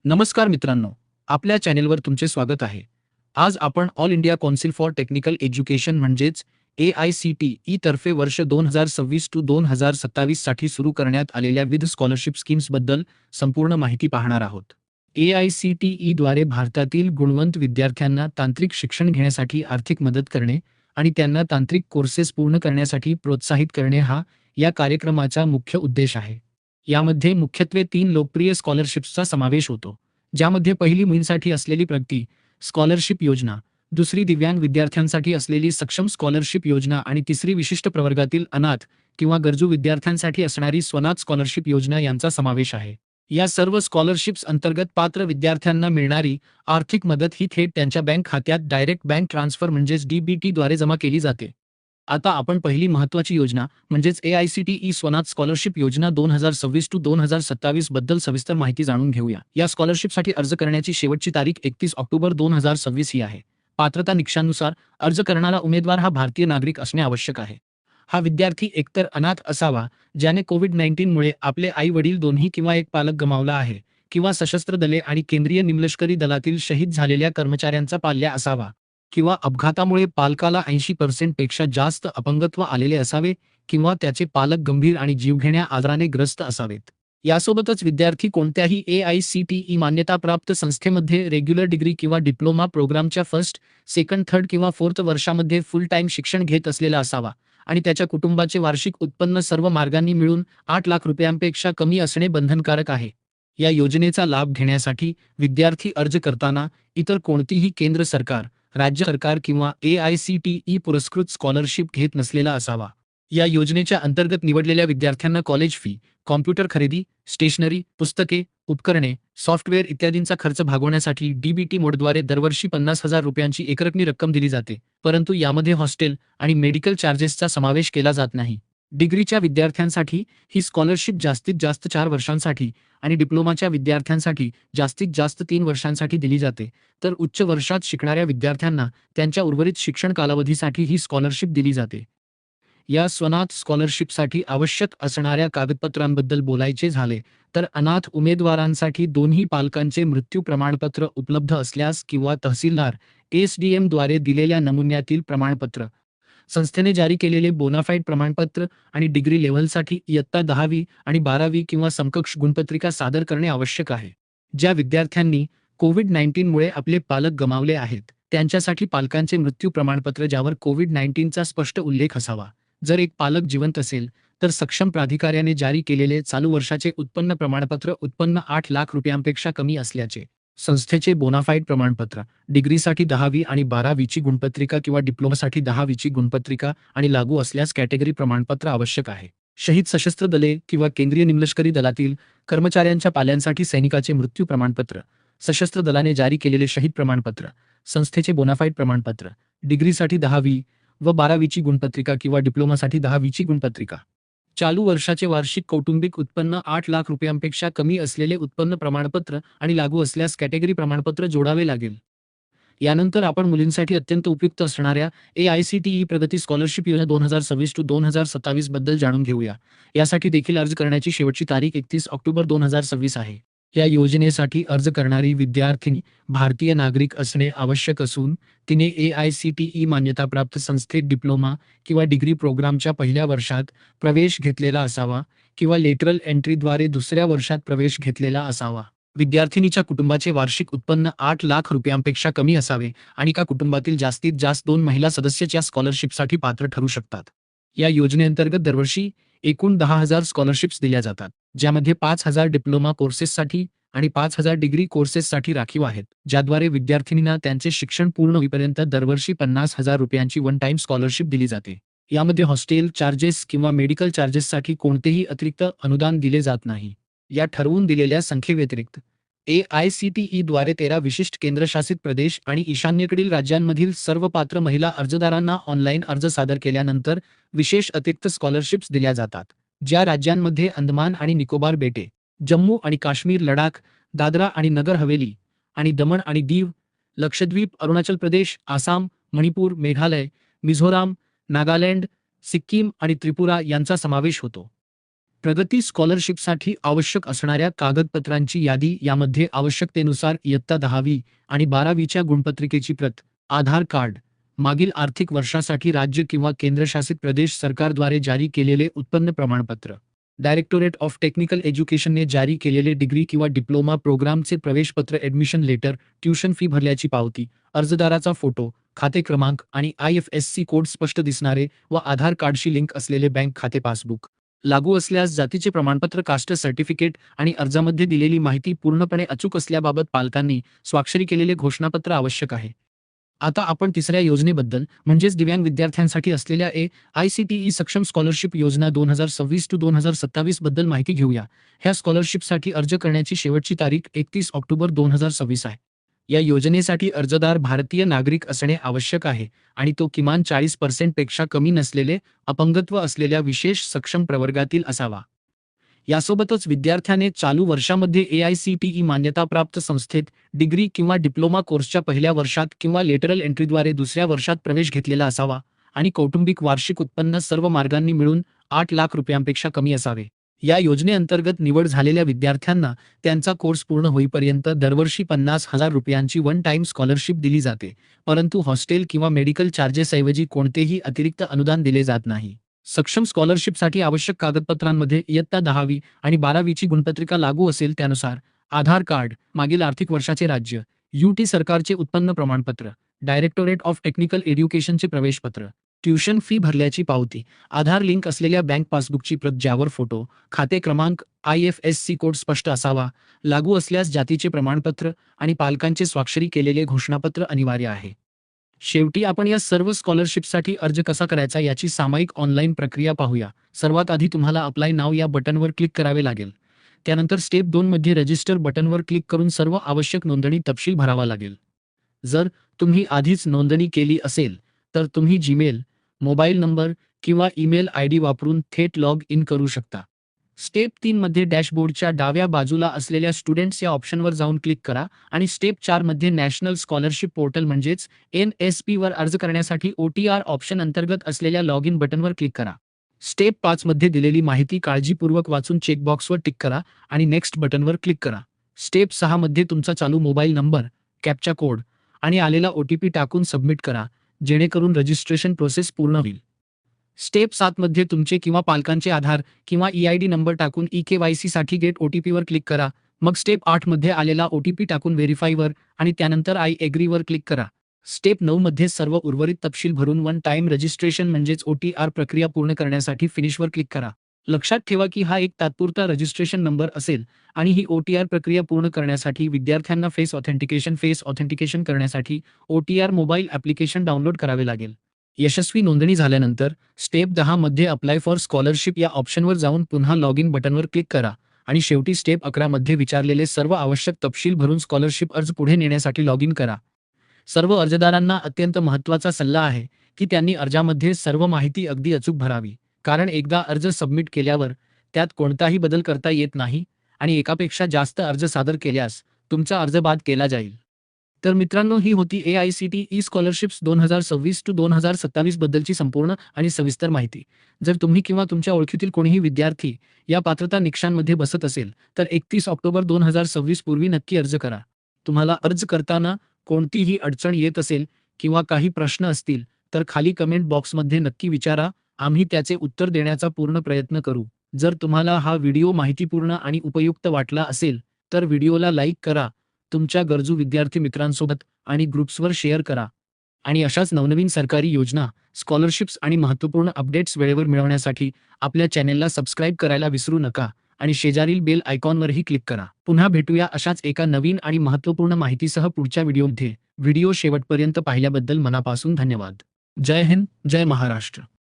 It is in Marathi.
नमस्कार मित्रांनो, आपल्या चॅनेलवर तुमचे स्वागत आहे. आज आपण all India council for technical education म्हणजेच AICTE तर्फे वर्ष 2026 to 2027 साठी सुरू करण्यात आलेल्या विविध स्कॉलरशिप स्कीम्सबद्दल संपूर्ण माहिती पाहणार आहोत. AICTE द्वारे भारतातील गुणवंत विद्यार्थ्यांना तांत्रिक शिक्षण घेण्यासाठी आर्थिक मदत करणे आणि त्यांना तांत्रिक कोर्सेस पूर्ण करण्यासाठी प्रोत्साहित करणे हा या कार्यक्रमाचा मुख्य उद्देश आहे. यामध्ये मुख्यत्वे 3 लोकप्रिय स्कॉलरशिप्सचा समावेश होतो, ज्यामध्ये पहिली मुलींसाठी असलेली प्रगती स्कॉलरशिप योजना, दुसरी दिव्यांग विद्यार्थ्यांसाठी असलेली सक्षम स्कॉलरशिप योजना आणि तिसरी विशिष्ट प्रवर्गातील अनाथ किंवा गरजू विद्यार्थ्यांसाठी असणारी स्वनाथ स्कॉलरशिप योजना यांचा समावेश आहे. या सर्व स्कॉलरशिप्स अंतर्गत पात्र विद्यार्थ्यांना मिळणारी आर्थिक मदत ही थेट त्यांच्या बँक खात्यात डायरेक्ट बँक ट्रान्सफर म्हणजेच DBT द्वारे जमा केली जाते. आता आपण पहिली महत्त्वाची योजना म्हणजेच AICTE स्वनाथ स्कॉलरशिप योजना 2026 to 2027 बद्दल सविस्तर माहिती जाणून घेऊया. या स्कॉलरशिपसाठी अर्ज करण्याची शेवटची तारीख 31 ऑक्टोबर 2026 ही आहे. पात्रता निकषांनुसार अर्ज करणारा उमेदवार हा भारतीय नागरिक असणे आवश्यक आहे. हा विद्यार्थी एकतर अनाथ असावा, ज्याने कोविड-19 मुळे आपले आई-वडील दोन्ही किंवा एक पालक गमावला आहे, किंवा सशस्त्र दले आणि केंद्रीय निमलष्करी दलातील शहीद झालेल्या कर्मचाऱ्यांचा पाल्य असावा, किंवा अपघातामुळे पालकाला 80% पेक्षा जास्त अपंगत्व आलेले असावे, किंवा त्याचे पालक गंभीर आणि जीवघेण्या आजाराने ग्रस्त असावेत. यासोबतच विद्यार्थी कोणत्याही AICTE मान्यताप्राप्त संस्थेमध्ये रेग्युलर डिग्री किंवा डिप्लोमा प्रोग्रामच्या फर्स्ट, सेकंड, थर्ड किंवा फोर्थ वर्षामध्ये फुल टाइम शिक्षण घेत असलेला असावा आणि त्याच्या कुटुंबाचे वार्षिक उत्पन्न सर्व मार्गांनी मिळून 8 लाख रुपयांपेक्षा कमी असणे बंधनकारक आहे. या योजनेचा लाभ घेण्यासाठी विद्यार्थी अर्ज करताना इतर कोणतीही केंद्र सरकार, राज्य सरकार किंवा AICTE पुरस्कृत स्कॉलरशिप घेत नसलेला असावा. या योजनेच्या अंतर्गत निवडलेल्या विद्यार्थ्यांना कॉलेज फी, कॉम्प्युटर खरेदी, स्टेशनरी, पुस्तके, उपकरणे, सॉफ्टवेअर इत्यादींचा खर्च भागवण्यासाठी DBT मोडद्वारे दरवर्षी 50,000 रुपयांची एकरकमी रक्कम दिली जाते, परंतु यामध्ये हॉस्टेल आणि मेडिकल चार्जेसचा समावेश केला जात नाही. डिग्रीच्या विद्यार्थ्यांसाठी ही स्कॉलरशिप जास्तीत जास्त 4 वर्षांसाठी आणि डिप्लोमाच्या विद्यार्थ्यांसाठी जास्तीत जास्त 3 वर्षांसाठी दिली जाते, तर उच्च वर्षात शिकणाऱ्या विद्यार्थ्यांना त्यांच्या उर्वरित शिक्षण कालावधीसाठी ही स्कॉलरशिप दिली जाते. या स्वनाथ स्कॉलरशिपसाठी आवश्यक असणाऱ्या कागदपत्रांबद्दल बोलायचे झाले तर अनाथ उमेदवारांसाठी दोन्ही पालकांचे मृत्यू प्रमाणपत्र उपलब्ध असल्यास किंवा तहसीलदार SDM द्वारे दिलेल्या नमुन्यातील प्रमाणपत्र, संस्थेने जारी केलेले बोनाफाईड प्रमाणपत्र आणि डिग्री लेव्हलसाठी इयत्ता 10वी आणि 12वी किंवा समकक्ष गुणपत्रिका सादर करणे आवश्यक आहे. ज्या विद्यार्थ्यांनी कोविड-19 मुळे आपले पालक गमावले आहेत, त्यांच्यासाठी पालकांचे मृत्यू प्रमाणपत्र ज्यावर कोविड-19चा स्पष्ट उल्लेख असावा. जर एक पालक जिवंत असेल तर सक्षम प्राधिकाऱ्याने जारी केलेले चालू वर्षाचे उत्पन्न प्रमाणपत्र उत्पन्न 8 लाख रुपयांपेक्षा कमी असल्याचे, संस्थेचे बोनाफाईड प्रमाणपत्र, डिग्रीसाठी 10वी आणि 12वीची गुणपत्रिका किंवा डिप्लोमासाठी 10वीची गुणपत्रिका आणि लागू असल्यास कॅटेगरी प्रमाणपत्र आवश्यक आहे. शहीद सशस्त्र दले किंवा केंद्रीय निमलष्करी दलातील कर्मचाऱ्यांच्या पाल्यांसाठी सैनिकाचे मृत्यू प्रमाणपत्र, सशस्त्र दलाने जारी केलेले शहीद प्रमाणपत्र, संस्थेचे बोनाफाईड प्रमाणपत्र, डिग्रीसाठी 10वी व 12वीची गुणपत्रिका किंवा डिप्लोमासाठी 10वीची गुणपत्रिका. चालू वर्षाचे वार्षिक कौटुंबिक उत्पन्न 8 लाख रुपयांपेक्षा कमी असलेले उत्पन्न प्रमाणपत्र आणि लागू असल्यास कॅटेगरी प्रमाणपत्र जोडावे लागेल. यानंतर आपण मुलींसाठी अत्यंत उपयुक्त असणाऱ्या AICTE प्रगती स्कॉलरशिप योजना 2026 to 2027 बद्दल जाणून घेऊया. यासाठी देखील अर्ज करण्याची शेवटची तारीख 31 ऑक्टोबर 2026 आहे. या योजनेसाठी अर्ज करणारी विद्यार्थिनी भारतीय नागरिक असणे आवश्यक असून तिने AICTE मान्यताप्राप्त संस्थेत डिप्लोमा किंवा डिग्री प्रोग्रामच्या पहिल्या वर्षात प्रवेश घेतलेला असावा किंवा लेटरल एंट्रीद्वारे दुसऱ्या वर्षात प्रवेश घेतलेला असावा. विद्यार्थिनीच्या कुटुंबाचे वार्षिक उत्पन्न 8 लाख रुपयांपेक्षा कमी असावे आणि का कुटुंबातील जास्तीत जास्त 2 महिला सदस्यच या स्कॉलरशिपसाठी पात्र ठरू शकतात. या योजनेअंतर्गत दरवर्षी एकूण 10,000 स्कॉलरशिप्स दिल्या जातात, ज्यामध्ये 5,000 डिप्लोमा कोर्सेससाठी आणि 5,000 डिग्री कोर्सेससाठी राखीव आहेत, ज्याद्वारे विद्यार्थिनींना त्यांचे शिक्षण पूर्ण होईपर्यंत दरवर्षी 50,000 रुपयांची वन टाइम स्कॉलरशिप दिली जाते. यामध्ये हॉस्टेल चार्जेस किंवा मेडिकल चार्जेससाठी कोणतेही अतिरिक्त अनुदान दिले जात नाही. या ठरवून दिलेल्या संख्येव्यतिरिक्त AICTE द्वारे 13 विशिष्ट केंद्रशासित प्रदेश आणि ईशान्येकडील राज्यांमधील सर्व पात्र महिला अर्जदारांना ऑनलाईन अर्ज सादर केल्यानंतर विशेष अतिरिक्त स्कॉलरशिप्स दिल्या जातात. ज्या राज्यांमध्ये अंदमान आणि निकोबार बेटे, जम्मू आणि काश्मीर, लडाख, दादरा आणि नगर हवेली आणि दमण आणि दीव, लक्षद्वीप, अरुणाचल प्रदेश, आसाम, मणिपूर, मेघालय, मिझोराम, नागालँड, सिक्कीम आणि त्रिपुरा यांचा समावेश होतो. प्रगती स्कॉलरशिपसाठी आवश्यक असणाऱ्या कागदपत्रांची यादी, यामध्ये आवश्यकतेनुसार इयत्ता 10वी आणि 12वीच्या गुणपत्रिकेची प्रत, आधार कार्ड, मागील आर्थिक वर्षासाठी राज्य किंवा केंद्रशासित प्रदेश सरकारद्वारे जारी केलेले उत्पन्न प्रमाणपत्र, डायरेक्टोरेट ऑफ टेक्निकल एज्युकेशनने जारी केलेले डिग्री किंवा डिप्लोमा प्रोग्रामचे प्रवेशपत्र, ॲडमिशन लेटर, ट्यूशन फी भरल्याची पावती, अर्जदाराचा फोटो, खाते क्रमांक आणि IFSC कोड स्पष्ट दिसणारे व आधार कार्डशी लिंक असलेले बँक खाते पासबुक. लागू असल्यास जातीचे प्रमाणपत्र, कास्ट सर्टिफिकेट आणि अर्जामध्ये दिलेली माहिती पूर्णपणे अचूक असल्याबाबत पालकांनी स्वाक्षरी केलेले घोषणापत्र आवश्यक आहे. आता आपण तिसऱ्या योजनेबद्दल म्हणजेच दिव्यांग विद्यार्थ्यांसाठी असलेल्या AICTE सक्षम स्कॉलरशिप योजना 2026 to 2027 बद्दल माहिती घेऊया. ह्या स्कॉलरशिपसाठी अर्ज करण्याची शेवटची तारीख 31 ऑक्टोबर 2026 आहे. या योजनेसाठी अर्जदार भारतीय नागरिक असणे आवश्यक आहे आणि तो किमान 40% पेक्षा कमी नसलेले, अपंगत्व असलेल्या विशेष सक्षम प्रवर्गातील असावा. यासोबतच विद्यार्थ्याने चालू वर्षामध्ये AICTE मान्यताप्राप्त संस्थेत डिग्री किंवा डिप्लोमा कोर्सच्या पहिल्या वर्षात किंवा लेटरल एंट्रीद्वारे दुसऱ्या वर्षात प्रवेश घेतलेला असावा आणि कौटुंबिक वार्षिक उत्पन्न सर्व मार्गांनी मिळून 8 लाख रुपयांपेक्षा कमी असावे. या योजनेअंतर्गत निवड झालेल्या विद्यार्थ्यांना त्यांचा कोर्स पूर्ण होईपर्यंत दरवर्षी 50,000 रुपयांची वन टाइम स्कॉलरशिप दिली जाते, परंतु हॉस्टेल किंवा मेडिकल चार्जेसऐवजी कोणतेही अतिरिक्त अनुदान दिले जात नाही. सक्षम स्कॉलरशिपसाठी आवश्यक कागदपत्रांमध्ये इयत्ता 10वी आणि 12वीची गुणपत्रिका लागू असेल त्यानुसार आधार कार्ड, मागील आर्थिक वर्षाचे राज्य, UT सरकारचे उत्पन्न प्रमाणपत्र, डायरेक्टोरेट ऑफ टेक्निकल एज्युकेशनचे प्रवेशपत्र, ट्यूशन फी भरल्याची पावती, आधार लिंक असलेल्या बँक पासबुकची प्रत ज्यावर फोटो, खाते क्रमांक, IFSC कोड स्पष्ट असावा, लागू असल्यास जातीचे प्रमाणपत्र आणि पालकांचे स्वाक्षरी केलेले घोषणापत्र अनिवार्य आहे. शेवटी आपण या सर्व स्कॉलरशिपसाठी अर्ज कसा करायचा याची सामायिक ऑनलाईन प्रक्रिया पाहूया. सर्वात आधी तुम्हाला अप्लाय नाव या बटनवर क्लिक करावे लागेल. त्यानंतर स्टेप 2 मध्ये रजिस्टर बटनवर क्लिक करून सर्व आवश्यक नोंदणी तपशील भरावा लागेल. जर तुम्ही आधीच नोंदणी केली असेल तर तुम्ही जीमेल, मोबाईल नंबर किंवा ईमेल ID वापरून थेट लॉग इन करू शकता. स्टेप 3 मध्ये डॅशबोर्डच्या डाव्या बाजूला असलेल्या स्टुडंट्स या ऑप्शनवर जाऊन क्लिक करा आणि स्टेप 4 मध्ये नॅशनल स्कॉलरशिप पोर्टल म्हणजेच NSP वर अर्ज करण्यासाठी OTR ऑप्शन अंतर्गत असलेल्या लॉग इन बटनवर क्लिक करा. स्टेप 5 मध्ये दिलेली माहिती काळजीपूर्वक वाचून चेकबॉक्सवर टिक करा आणि नेक्स्ट बटनवर क्लिक करा. स्टेप 6 मध्ये तुमचा चालू मोबाईल नंबर, कॅप्चा कोड आणि आलेला OTP टाकून सबमिट करा, जेणेकरून रजिस्ट्रेशन प्रोसेस पूर्ण होईल. स्टेप 7 मध्ये तुमचे किंवा पालकांचे आधार किंवा EID नंबर टाकून eKYC साठी गेट OTP वर क्लिक करा. मग स्टेप 8 मध्ये आलेला OTP टाकून व्हेरीफाय वर आणि त्यानंतर I agree वर क्लिक करा. स्टेप 9 मध्ये सर्व उर्वरित तपशील भरून वन टाइम रजिस्ट्रेशन म्हणजेच OTR प्रक्रिया पूर्ण करण्यासाठी फिनिशवर क्लिक करा. लक्षात ठेवा की हा एक तात्पुरता रजिस्ट्रेशन नंबर असेल आणि ही OTR प्रक्रिया पूर्ण करण्यासाठी विद्यार्थ्यांना फेस ऑथेंटिकेशन करण्यासाठी OTR मोबाईल ॲप्लिकेशन डाउनलोड करावे लागेल. यशस्वी नोंदणी झाल्यानंतर स्टेप 10 मध्ये अप्लाय फॉर स्कॉलरशिप या ऑप्शनवर जाऊन पुन्हा लॉग इन बटनवर क्लिक करा आणि शेवटी स्टेप 11 मध्ये विचारलेले सर्व आवश्यक तपशील भरून स्कॉलरशिप अर्ज पुढे नेण्यासाठी लॉग इन करा. सर्व अर्जदारांना अत्यंत महत्त्वाचा सल्ला आहे की त्यांनी अर्जामध्ये सर्व माहिती अगदी अचूक भरावी, कारण एकदा अर्ज सबमिट केल्यावर त्यात कोणताही बदल करता येत नाही आणि एकापेक्षा जास्त अर्ज सादर केल्यास तुमचा अर्ज बाद केला जाईल. तर मित्रांनो, ही होती AICTE स्कॉलरशिप्स 2026 to 2027 बद्दलची संपूर्ण आणि सविस्तर माहिती. जर तुम्ही किंवा तुमच्या ओळखीतील कोणीही विद्यार्थी या पात्रता निकषांमध्ये बसत असेल तर 31 ऑक्टोबर 2026 पूर्वी नक्की अर्ज करा. तुम्हाला अर्ज करताना कोणतीही अडचण येत असेल किंवा काही प्रश्न असतील तर खाली कमेंट बॉक्समध्ये नक्की विचारा, आम्ही त्याचे उत्तर देण्याचा पूर्ण प्रयत्न करू. जर तुम्हाला हा व्हिडिओ माहितीपूर्ण आणि उपयुक्त वाटला असेल तर व्हिडिओला लाईक करा, तुमच्या गरजू विद्यार्थी मित्रांसोबत आणि ग्रुप्सवर शेअर करा आणि अशाच नवनवीन सरकारी योजना, स्कॉलरशिप्स आणि महत्त्वपूर्ण अपडेट्स वेळेवर मिळवण्यासाठी आपल्या चॅनेलला सबस्क्राईब करायला विसरू नका आणि शेजारील बेल आयकॉनवरही क्लिक करा. पुन्हा भेटूया अशाच एका नवीन आणि महत्त्वपूर्ण माहितीसह पुढच्या व्हिडिओमध्ये. व्हिडिओ शेवटपर्यंत पाहिल्याबद्दल मनापासून धन्यवाद. जय हिंद, जय महाराष्ट्र.